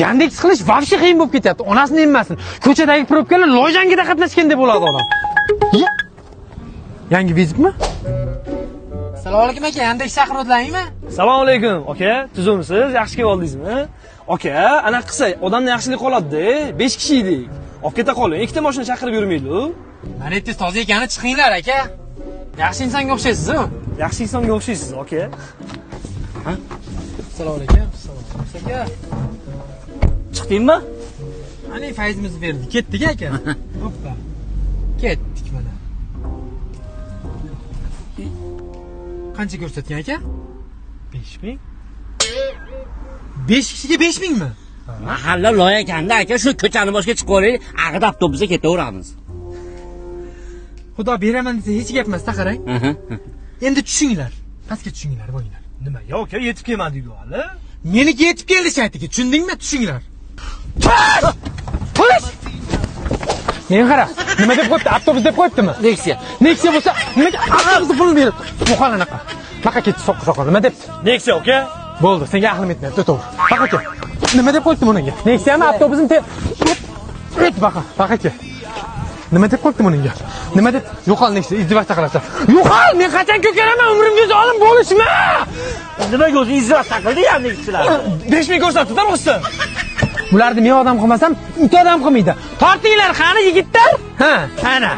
Yandex qilish vobshe qiyin bo'lib ketyapti. Onasini emmasin. Ko'chadagi probkalar lojangida qatnashgan deb bo'ladi odam. Yangi vizitmi? Assalomu alaykum aka, Yandex chaqiruvdilaringmi? Assalomu alaykum, aka. Tuzumsiz? Yaxshi kelib oldingizmi? Aka, ana qilsa odamni yaxshilik qoladi-da. 5 kishi edik. Olib keta qoling. Ikkita mashina chaqirib yurmaydi-ku. Mana aytdingiz, toza ekani chiqinglar aka. Yaxshi insonga o'xshaysiz-ku. Yaxshi insonga o'xshaysiz, aka. Ha? Assalomu alaykum. Assalomu aka. Chiqdingmi? Ani faizimizni berdik, ketdik aka. Hoppa. Ketdik mana. Qancha ko'rsatgan aka? 5000. 5 kishiga 5000 mi? Mahalla loyakanda aka, shu ko'chani boshga chiqib olaylik, ag'ida avtobusga ketaveramiz. Xudo beraman desa hech gap emas, qarang. Endi tushinglar. Pastga tushinglar, bo'linglar. Nima? Yo'q, aka, yetib kelmadi deydi hali. Meniki yetib keldi shaytiga, tushundingmi? Tushinglar. Polis! Men qara, nima deb qo'yibdi? Avtobus deb qo'yibdimi? Nexia. Nexia bo'lsa, nimaga avtobusni pulini berib? Muqol anaqa. Baqa ketdi soqqa, nima debdi? Nexia, aka. Bo'ldi, senga aqlim yetmayapti, to'g'ri. Baqa ket. Nima deb qo'yibdi bunga? Nexia'mi, avtobusni baqa ket. Nima deb qo'yibdi bunga? Nima deb? Yo'qol Nexia, izdivojcha qilasan. Yo'qol, men qachon ko'karaman, umrimga zolim bo'lishma. Nimaga o'zi izdivojcha qildi Yandexchilar? 5000 ko'rsatdi-da Rustam. Bularni men odam qilmasam, it odam qilmaydi. Tortinglar, qani yigitlar? Ha, ana.